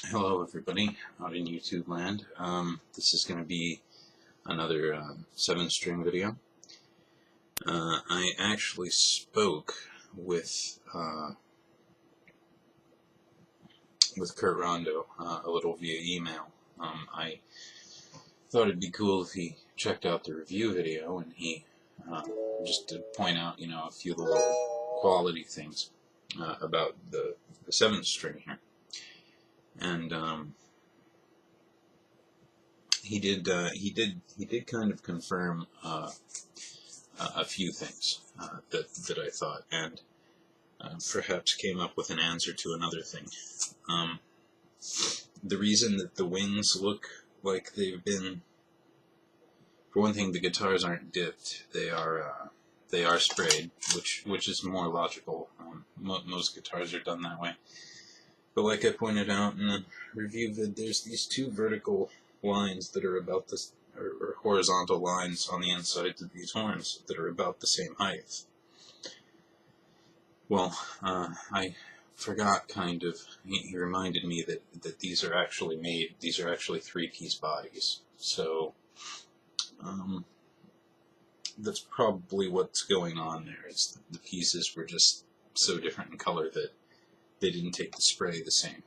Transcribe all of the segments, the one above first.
Hello everybody out in YouTube land. This is going to be another 7-string video. I actually spoke with Kurt Rondo a little via email. I thought it'd be cool if he checked out the review video and he just to point out, a few little quality things about the 7-string here. And he did kind of confirm a few things that I thought, and perhaps came up with an answer to another thing. The reason that the wings look like they've been, for one thing, the guitars aren't dipped; they are sprayed, which is more logical. Most guitars are done that way. But like I pointed out in the review vid, there's these two vertical lines that are about this, or horizontal lines on the insides of these horns that are about the same height. Well, I forgot kind of, he reminded me that these are actually 3-piece bodies. So, that's probably what's going on there. It's the pieces were just so different in color that they didn't take the spray the same.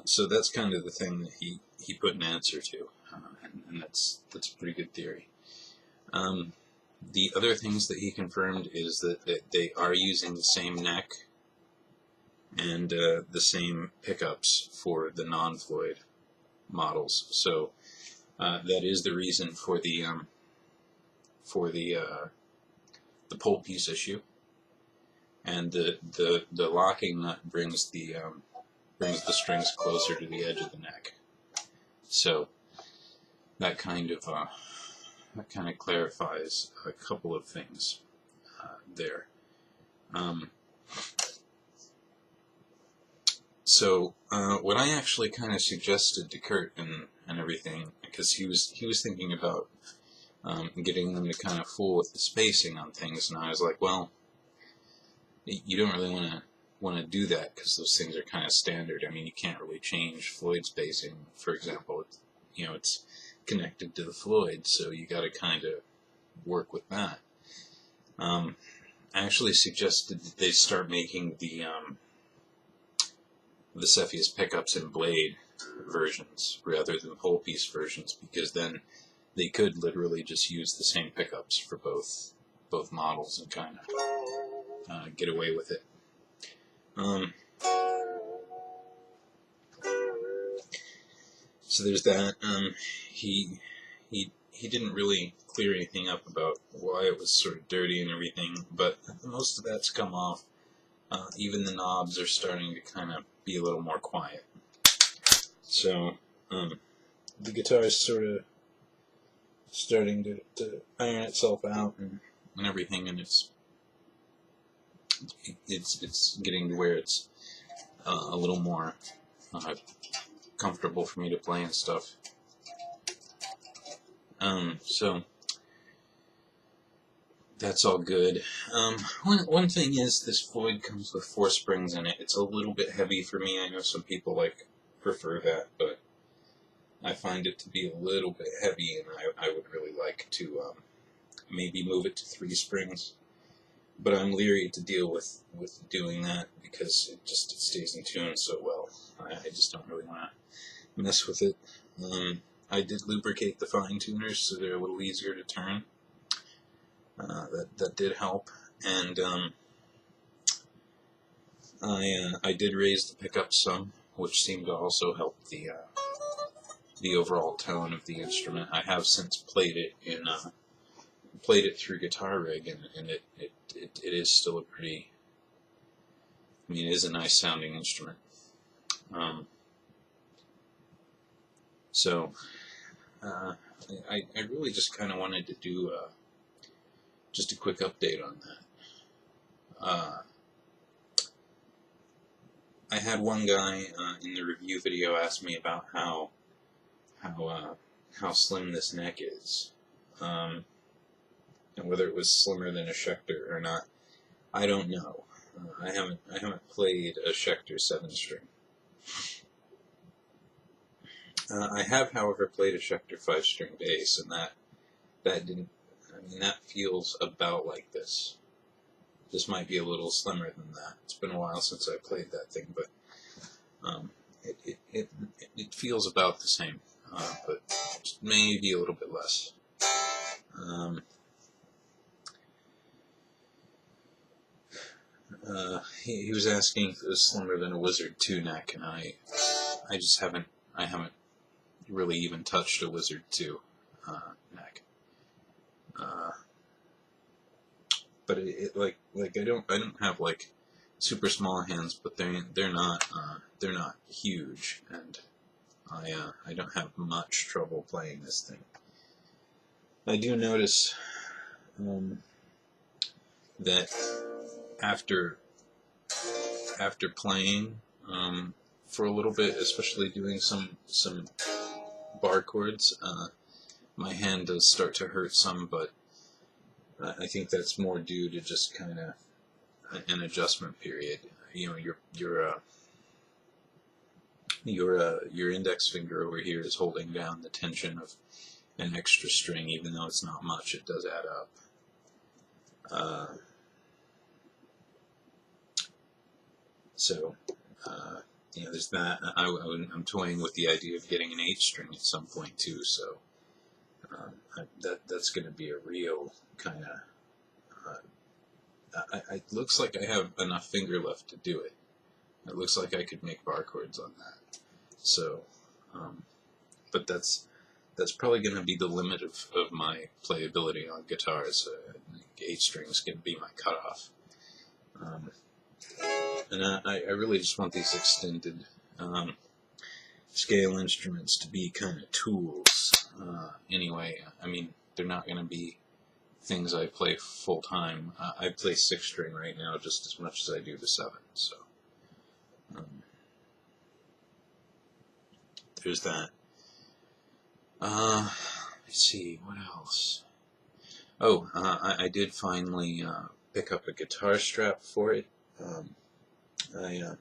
So that's kind of the thing that he put an answer to, and that's a pretty good theory. The other things that he confirmed is that they are using the same neck and the same pickups for the non-Floyd models. So that is the reason for the pole piece issue. And the locking nut brings the strings closer to the edge of the neck. So that kind of clarifies a couple of things there. So what I actually kind of suggested to Kurt and everything, because he was thinking about getting them to kind of fool with the spacing on things, and I was like, well, you don't really want to do that because those things are kind of standard. I mean, you can't really change Floyd spacing, for example. It's connected to the Floyd, so you got to kind of work with that. I actually suggested that they start making the Cepheus pickups in blade versions rather than pole piece versions, because then they could literally just use the same pickups for both models and kind of get away with it. So there's that. He didn't really clear anything up about why it was sort of dirty and everything, but most of that's come off. Even the knobs are starting to kind of be a little more quiet. So the guitar is sort of starting to iron itself out and everything, and it's getting to where it's a little more comfortable for me to play and stuff. So that's all good. One thing is, this Floyd comes with 4 springs in it. It's a little bit heavy for me. I know some people prefer that, but I find it to be a little bit heavy, and I would really like to maybe move it to 3 springs. But I'm leery to deal with doing that because it stays in tune so well. I just don't really want to mess with it. I did lubricate the fine tuners so they're a little easier to turn. That did help, and I did raise the pickup some, which seemed to also help the overall tone of the instrument. I have since played it through Guitar Rig, and it is still a pretty, it is a nice sounding instrument. So I really just kind of wanted to do just a quick update on that. I had one guy in the review video ask me about how slim this neck is. And whether it was slimmer than a Schecter or not, I don't know. I haven't played a Schecter 7-string. I have, however, played a Schecter 5-string bass, and that didn't. I mean, that feels about like this. This might be a little slimmer than that. It's been a while since I played that thing, but it feels about the same, but just maybe a little bit less. He was asking if it was slimmer than a Wizard 2 neck, and I haven't really even touched a Wizard 2 neck. But like I don't have like super small hands, but they're not huge, and I don't have much trouble playing this thing. I do notice that after playing for a little bit, especially doing some bar chords, my hand does start to hurt some, but I think that's more due to just kind of an adjustment period. You know, your index finger over here is holding down the tension of an extra string, even though it's not much. It does add up. So there's that. I'm toying with the idea of getting an 8-string at some point too. So that's going to be a real kind of. It looks like I have enough finger left to do it. It looks like I could make bar chords on that. So, but that's probably going to be the limit of my playability on guitars. 8 strings going to be my cutoff. And I really just want these extended scale instruments to be kind of tools. Anyway, I mean, they're not going to be things I play full time. I play 6-string right now just as much as I do the 7. So there's that. Let's see, what else? Oh, I did finally pick up a guitar strap for it. I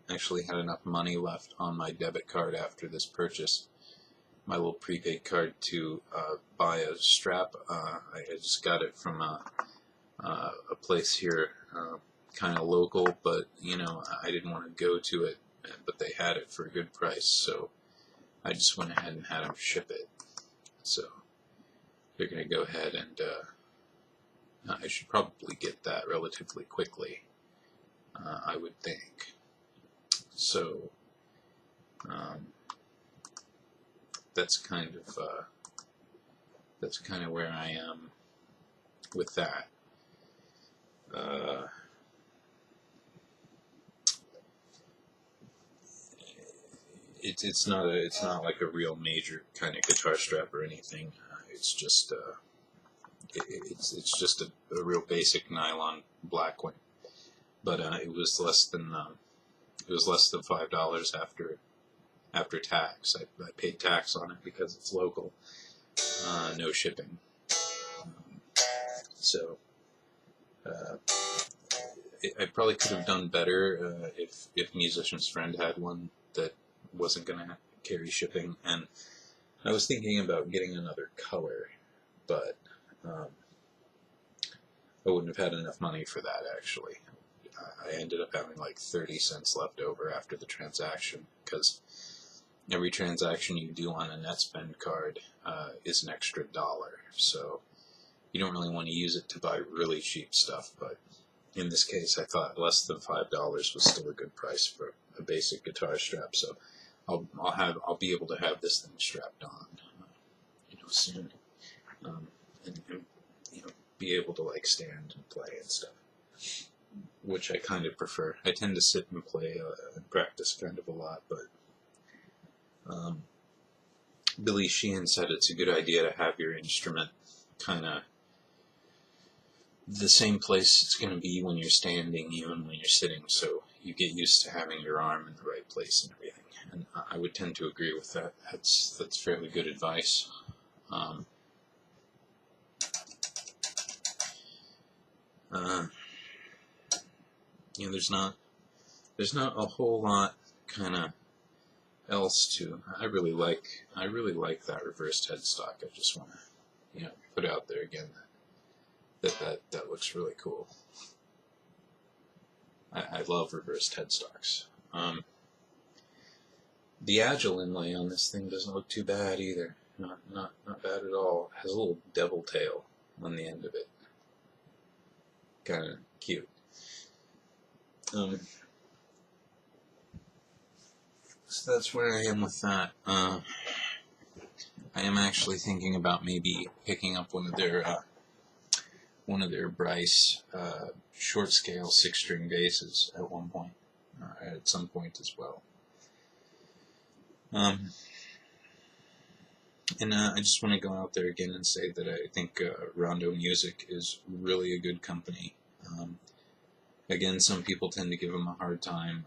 actually had enough money left on my debit card after this purchase, my little prepaid card, to buy a strap. I just got it from a place here, kind of local, but I didn't want to go to it, but they had it for a good price, so I just went ahead and had them ship it. So they're going to go ahead and I should probably get that relatively quickly, I would think. So that's kind of where I am with that. It's not like a real major kind of guitar strap or anything. It's just it's just a real basic nylon black one. But it was less than $5 after tax. I paid tax on it because it's local, no shipping. So I probably could have done better if Musician's Friend had one that wasn't going to carry shipping. And I was thinking about getting another color, but I wouldn't have had enough money for that, actually. I ended up having like 30 cents left over after the transaction, because every transaction you do on a NetSpend card is an extra $1. So you don't really want to use it to buy really cheap stuff, but in this case I thought less than $5 was still a good price for a basic guitar strap. So I'll be able to have this thing strapped on soon, and be able to like stand and play and stuff, which I kind of prefer. I tend to sit and play and practice kind of a lot, but Billy Sheehan said it's a good idea to have your instrument kind of the same place it's going to be when you're standing, even when you're sitting, so you get used to having your arm in the right place and everything. And I would tend to agree with that. That's fairly good advice. there's not a whole lot kind of else to. I really like that reversed headstock. I just want to put out there again that looks really cool. I love reversed headstocks. The Agile inlay on this thing doesn't look too bad either. Not bad at all. It has a little devil tail on the end of it. Kind of cute. So that's where I am with that. I am actually thinking about maybe picking up one of their Bryce short scale 6-string basses at one point, at some point as well. And I just want to go out there again and say that I think Rondo Music is really a good company. Again, some people tend to give them a hard time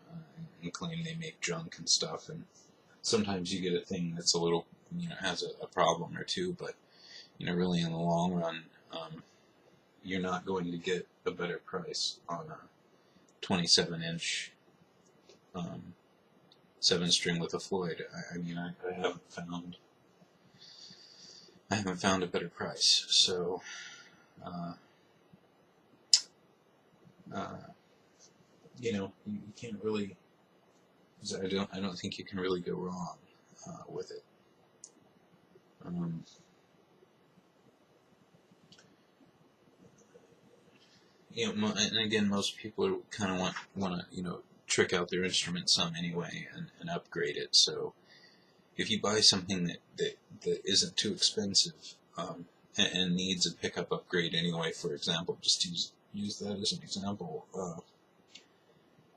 and claim they make junk and stuff, and sometimes you get a thing that's a little, has a problem or two, but, really in the long run, you're not going to get a better price on a 27-inch 7-string with a Floyd. I haven't found a better price, so you can't really. I don't think you can really go wrong with it. And again, most people kind of want to trick out their instrument some anyway and upgrade it. So if you buy something that isn't too expensive and needs a pickup upgrade anyway, for example, just use that as an example,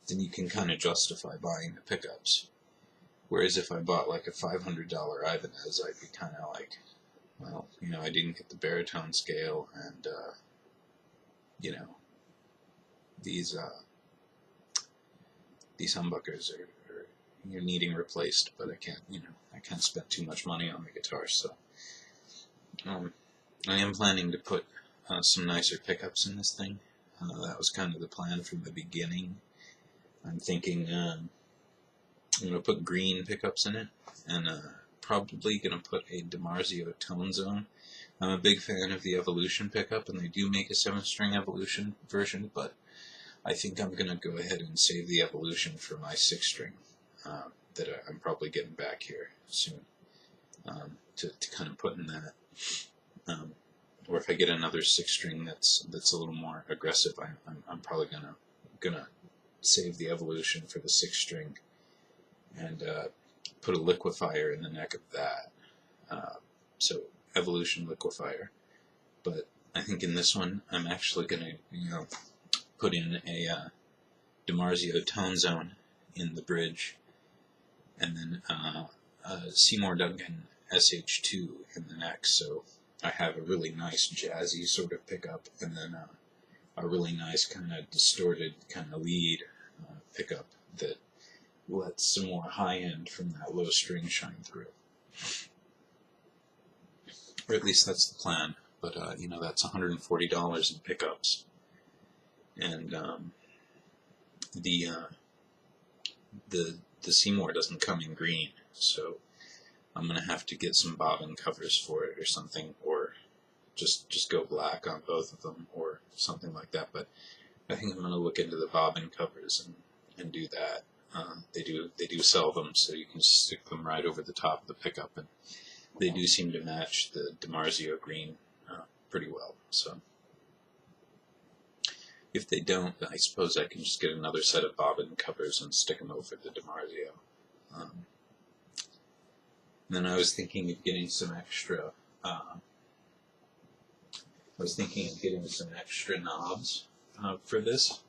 then you can kind of justify buying the pickups. Whereas if I bought like a $500 Ibanez, I'd be kind of like, well, I didn't get the baritone scale, and these humbuckers are needing replaced, but I can't spend too much money on the guitar. So I am planning to put some nicer pickups in this thing. That was kind of the plan from the beginning. I'm thinking I'm going to put green pickups in it, and probably going to put a DiMarzio Tone Zone. I'm a big fan of the Evolution pickup, and they do make a 7-string Evolution version, but I think I'm going to go ahead and save the Evolution for my 6-string that I'm probably getting back here soon to kind of put in that. Or if I get another 6-string that's a little more aggressive, I'm probably gonna save the Evolution for the 6-string and put a liquefier in the neck of that. So Evolution liquefier. But I think in this one, I'm actually gonna put in a DiMarzio Tone Zone in the bridge, and then a Seymour Duncan SH2 in the neck. So I have a really nice jazzy sort of pickup, and then a really nice kind of distorted kind of lead pickup that lets some more high end from that low string shine through. Or at least that's the plan. But that's $140 in pickups, and the Seymour doesn't come in green, so I'm gonna have to get some bobbin covers for it or something, or just go black on both of them or something like that. But I think I'm gonna look into the bobbin covers and do that. They do sell them, so you can stick them right over the top of the pickup, and they do seem to match the DiMarzio green pretty well. So if they don't, I suppose I can just get another set of bobbin covers and stick them over the DiMarzio. Then I was thinking of getting some extra. Knobs for this.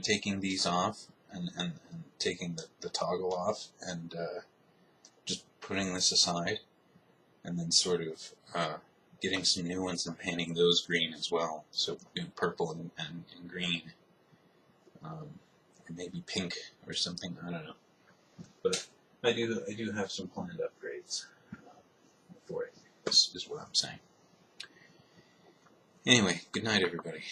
Taking these off and taking the toggle off and just putting this aside, and then sort of getting some new ones and painting those green as well. So purple and green, or maybe pink or something. I don't know, but I do have some planned upgrades for it. This is what I'm saying. Anyway, good night, everybody.